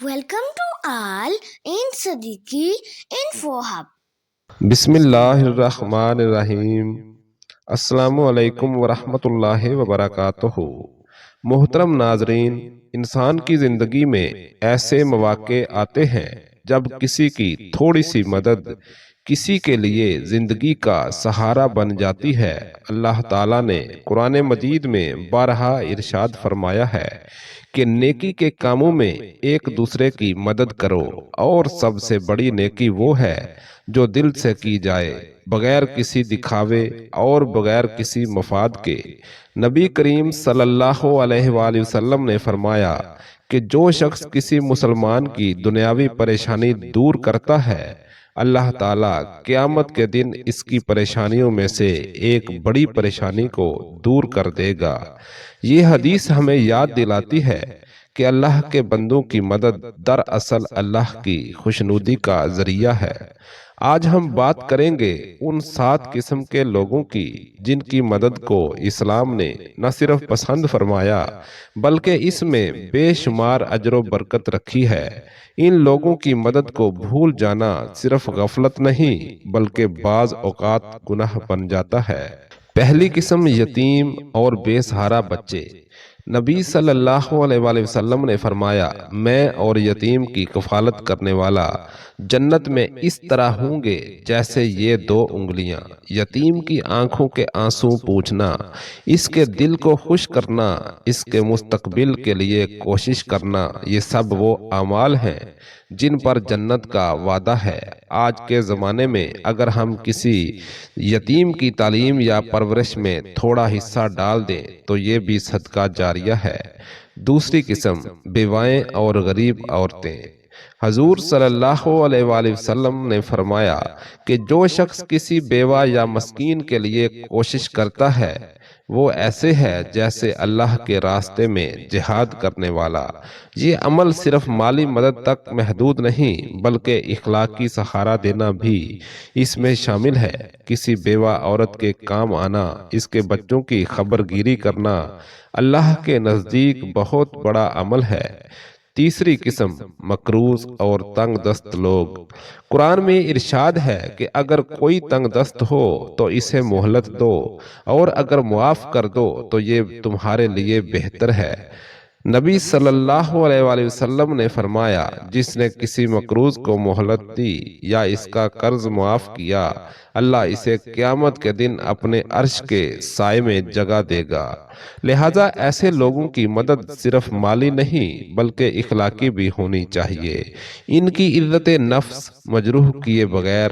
Welcome to all in Siddiqui Info Hub. بسم اللہ الرحمن الرحیم۔ السلام علیکم ورحمۃ اللہ وبرکاتہ۔ محترم ناظرین، انسان کی زندگی میں ایسے مواقع آتے ہیں جب کسی کی تھوڑی سی مدد کسی کے لیے زندگی کا سہارا بن جاتی ہے۔ اللہ تعالیٰ نے قرآن مجید میں بارہا ارشاد فرمایا ہے کہ نیکی کے کاموں میں ایک دوسرے کی مدد کرو، اور سب سے بڑی نیکی وہ ہے جو دل سے کی جائے، بغیر کسی دکھاوے اور بغیر کسی مفاد کے۔ نبی کریم صلی اللہ علیہ وآلہ وسلم نے فرمایا کہ جو شخص کسی مسلمان کی دنیاوی پریشانی دور کرتا ہے، اللہ تعالیٰ قیامت کے دن اس کی پریشانیوں میں سے ایک بڑی پریشانی کو دور کر دے گا۔ یہ حدیث ہمیں یاد دلاتی ہے کہ اللہ کے بندوں کی مدد دراصل اللہ کی خوشنودی کا ذریعہ ہے۔ آج ہم بات کریں گے ان 7 قسم کے لوگوں کی جن کی مدد کو اسلام نے نہ صرف پسند فرمایا بلکہ اس میں بے شمار اجر و برکت رکھی ہے۔ ان لوگوں کی مدد کو بھول جانا صرف غفلت نہیں بلکہ بعض اوقات گناہ بن جاتا ہے۔ پہلی قسم، یتیم اور بے سہارا بچے۔ نبی صلی اللہ علیہ وآلہ وسلم نے فرمایا، میں اور یتیم کی کفالت کرنے والا جنت میں اس طرح ہوں گے جیسے یہ 2 انگلیاں۔ یتیم کی آنکھوں کے آنسو پوچھنا، اس کے دل کو خوش کرنا، اس کے مستقبل کے لیے کوشش کرنا، یہ سب وہ اعمال ہیں جن پر جنت کا وعدہ ہے۔ آج کے زمانے میں اگر ہم کسی یتیم کی تعلیم یا پرورش میں تھوڑا حصہ ڈال دیں تو یہ بھی صدقہ جاریہ ہے۔ دوسری قسم، بیوائیں اور غریب عورتیں۔ حضور صلی اللہ علیہ وآلہ وسلم نے فرمایا کہ جو شخص کسی بیوہ یا مسکین کے لیے کوشش کرتا ہے وہ ایسے ہے جیسے اللہ کے راستے میں جہاد کرنے والا۔ یہ عمل صرف مالی مدد تک محدود نہیں بلکہ اخلاقی سہارا دینا بھی اس میں شامل ہے۔ کسی بیوہ عورت کے کام آنا، اس کے بچوں کی خبر گیری کرنا اللہ کے نزدیک بہت بڑا عمل ہے۔ تیسری قسم، مقروض اور تنگ دست لوگ۔ قرآن میں ارشاد ہے کہ اگر کوئی تنگ دست ہو تو اسے مہلت دو، اور اگر معاف کر دو تو یہ تمہارے لیے بہتر ہے۔ نبی صلی اللہ علیہ وآلہ وسلم نے فرمایا، جس نے کسی مقروض کو مہلت دی یا اس کا قرض معاف کیا، اللہ اسے قیامت کے دن اپنے عرش کے سائے میں جگہ دے گا۔ لہٰذا ایسے لوگوں کی مدد صرف مالی نہیں بلکہ اخلاقی بھی ہونی چاہیے، ان کی عزت نفس مجروح کیے بغیر۔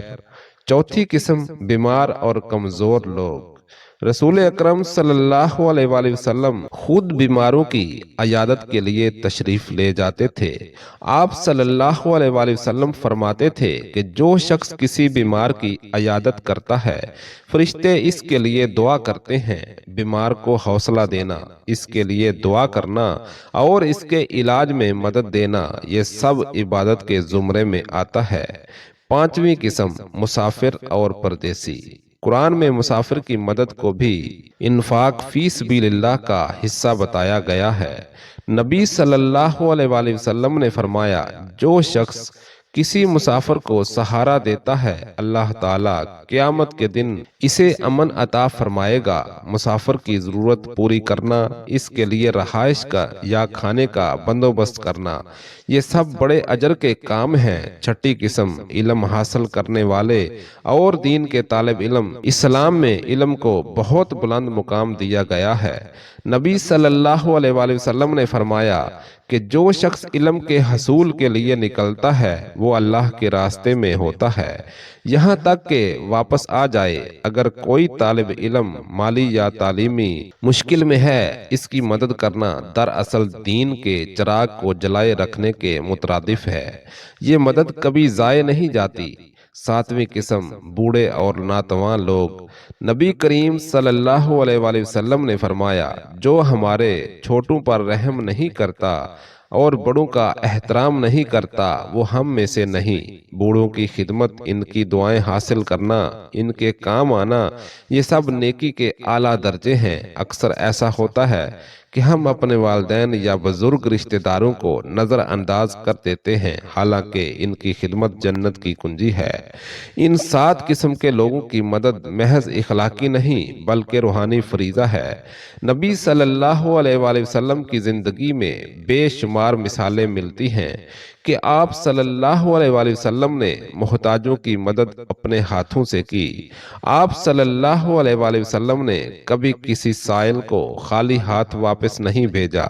چوتھی قسم، بیمار اور کمزور لوگ۔ رسول اکرم صلی اللہ علیہ وآلہ وسلم خود بیماروں کی عیادت کے لیے تشریف لے جاتے تھے۔ آپ صلی اللہ علیہ وآلہ وسلم فرماتے تھے کہ جو شخص کسی بیمار کی عیادت کرتا ہے فرشتے اس کے لیے دعا کرتے ہیں۔ بیمار کو حوصلہ دینا، اس کے لیے دعا کرنا اور اس کے علاج میں مدد دینا، یہ سب عبادت کے زمرے میں آتا ہے۔ پانچویں قسم، مسافر اور پردیسی۔ قرآن میں مسافر کی مدد کو بھی انفاق فی سبیل اللہ کا حصہ بتایا گیا ہے۔ نبی صلی اللہ علیہ وآلہ وسلم نے فرمایا، جو شخص کسی مسافر کو سہارا دیتا ہے اللہ تعالیٰ قیامت کے دن اسے امن عطا فرمائے گا۔ مسافر کی ضرورت پوری کرنا، اس کے لیے رہائش کا یا کھانے کا بندوبست کرنا، یہ سب بڑے اجر کے کام ہیں۔ چھٹی قسم، علم حاصل کرنے والے اور دین کے طالب علم۔ اسلام میں علم کو بہت بلند مقام دیا گیا ہے۔ نبی صلی اللہ علیہ وآلہ وسلم نے فرمایا کہ جو شخص علم کے حصول کے لیے نکلتا ہے وہ اللہ کے راستے میں ہوتا ہے یہاں تک کہ واپس آ جائے۔ اگر کوئی طالب علم مالی یا تعلیمی مشکل میں ہے، اس کی مدد کرنا دراصل دین کے چراغ کو جلائے رکھنے کے مترادف ہے۔ یہ مدد کبھی ضائع نہیں جاتی۔ ساتویں قسم، بوڑھے اور ناتواں لوگ۔ نبی کریم صلی اللہ علیہ وآلہ وسلم نے فرمایا، جو ہمارے چھوٹوں پر رحم نہیں کرتا اور بڑوں کا احترام نہیں کرتا وہ ہم میں سے نہیں۔ بوڑھوں کی خدمت، ان کی دعائیں حاصل کرنا، ان کے کام آنا، یہ سب نیکی کے اعلیٰ درجے ہیں۔ اکثر ایسا ہوتا ہے کہ ہم اپنے والدین یا بزرگ رشتہ داروں کو نظر انداز کر دیتے ہیں، حالانکہ ان کی خدمت جنت کی کنجی ہے۔ ان 7 قسم کے لوگوں کی مدد محض اخلاقی نہیں بلکہ روحانی فریضہ ہے۔ نبی صلی اللہ علیہ وآلہ وسلم کی زندگی میں بے شمار مثالیں ملتی ہیں کہ آپ صلی اللہ علیہ وآلہ وسلم نے محتاجوں کی مدد اپنے ہاتھوں سے کی۔ آپ صلی اللہ علیہ وآلہ وسلم نے کبھی کسی سائل کو خالی ہاتھ واپس نہیں بھیجا۔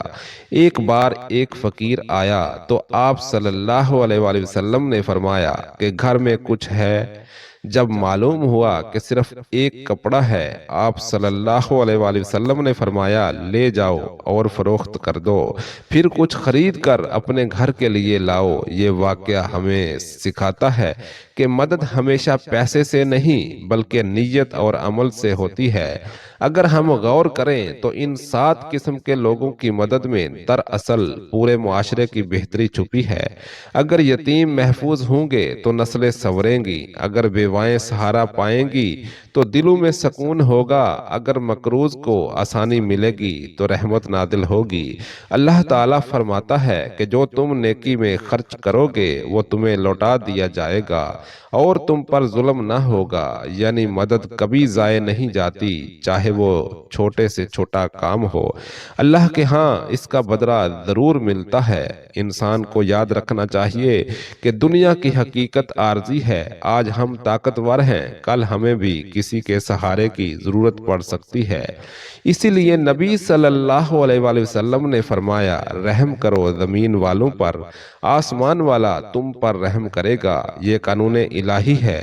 ایک بار ایک فقیر آیا تو آپ صلی اللہ علیہ وآلہ وسلم نے فرمایا کہ گھر میں کچھ ہے؟ جب معلوم ہوا کہ صرف ایک کپڑا ہے، آپ صلی اللہ علیہ وآلہ وسلم نے فرمایا لے جاؤ اور فروخت کر دو، پھر کچھ خرید کر اپنے گھر کے لیے لاؤ۔ یہ واقعہ ہمیں سکھاتا ہے کہ مدد ہمیشہ پیسے سے نہیں بلکہ نیت اور عمل سے ہوتی ہے۔ اگر ہم غور کریں تو ان 7 قسم کے لوگوں کی مدد میں دراصل پورے معاشرے کی بہتری چھپی ہے۔ اگر یتیم محفوظ ہوں گے تو نسلیں سنوریں گی، اگر بیوائیں سہارا پائیں گی تو دلوں میں سکون ہوگا، اگر مقروض کو آسانی ملے گی تو رحمت نازل ہوگی۔ اللہ تعالیٰ فرماتا ہے کہ جو تم نیکی میں خرچ کرو گے وہ تمہیں لوٹا دیا جائے گا اور تم پر ظلم نہ ہوگا، یعنی مدد کبھی ضائع نہیں جاتی، چاہے وہ چھوٹے سے چھوٹا کام ہو۔ اللہ کے ہاں اس کا بدلہ ضرور ملتا ہے۔ انسان کو یاد رکھنا چاہیے کہ دنیا کی حقیقت عارضی ہے۔ آج ہم طاقتور ہیں، کل ہمیں بھی کسی کے سہارے کی ضرورت پڑ سکتی ہے۔ اسی لیے نبی صلی اللہ علیہ وآلہ وسلم نے فرمایا رحم کرو زمین والوں پر، آسمان والا تم پر رحم کرے گا۔ یہ قانون الہی ہے،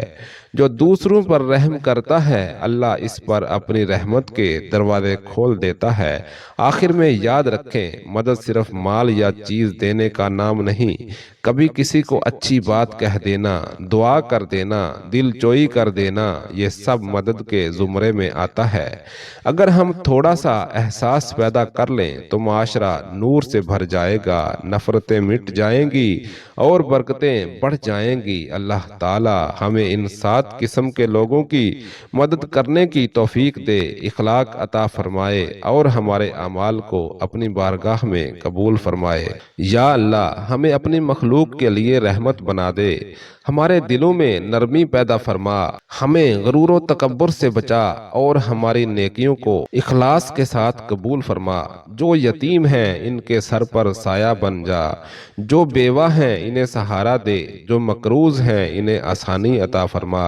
جو دوسروں پر رحم کرتا ہے اللہ اس پر اپنی رحمت کے دروازے کھول دیتا ہے۔ آخر میں یاد رکھیں، مدد صرف مال یا چیز دینے کا نام نہیں، کبھی کسی کو اچھی بات کہہ دینا، دعا کر دینا، دل جوئی کر دینا، یہ سب مدد کے زمرے میں آتا ہے۔ اگر ہم تھوڑا سا احساس پیدا کر لیں تو معاشرہ نور سے بھر جائے گا، نفرتیں مٹ جائیں گی اور برکتیں بڑھ جائیں گی۔ اللہ تعالی ہمیں ان 7 قسم کے لوگوں کی مدد کرنے کی توفیق دے، اخلاق عطا فرمائے اور ہمارے اعمال کو اپنی بارگاہ میں قبول فرمائے۔ یا اللہ ہمیں اپنی مخلوق کے لیے رحمت بنا دے، ہمارے دلوں میں نرمی پیدا فرما، ہمیں غرور و تکبر سے بچا اور ہماری نیکیوں کو اخلاص کے ساتھ قبول فرما۔ جو یتیم ہیں ان کے سر پر سایہ بن جا، جو بیوہ ہیں انہیں سہارا دے، جو مقروض ہیں انہیں آسانی عطا فرما،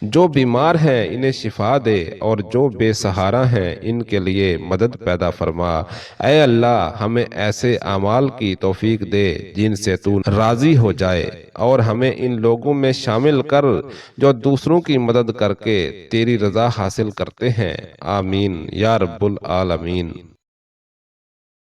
جو بیمار ہیں انہیں شفا دے اور جو بے سہارا ہیں ان کے لیے مدد پیدا فرما۔ اے اللہ ہمیں ایسے اعمال کی توفیق دے جن سے تو راضی ہو جائے اور ہمیں ان لوگوں میں شامل کر جو دوسروں کی مدد کر کے تیری رضا حاصل کرتے ہیں۔ آمین یا رب العالمین۔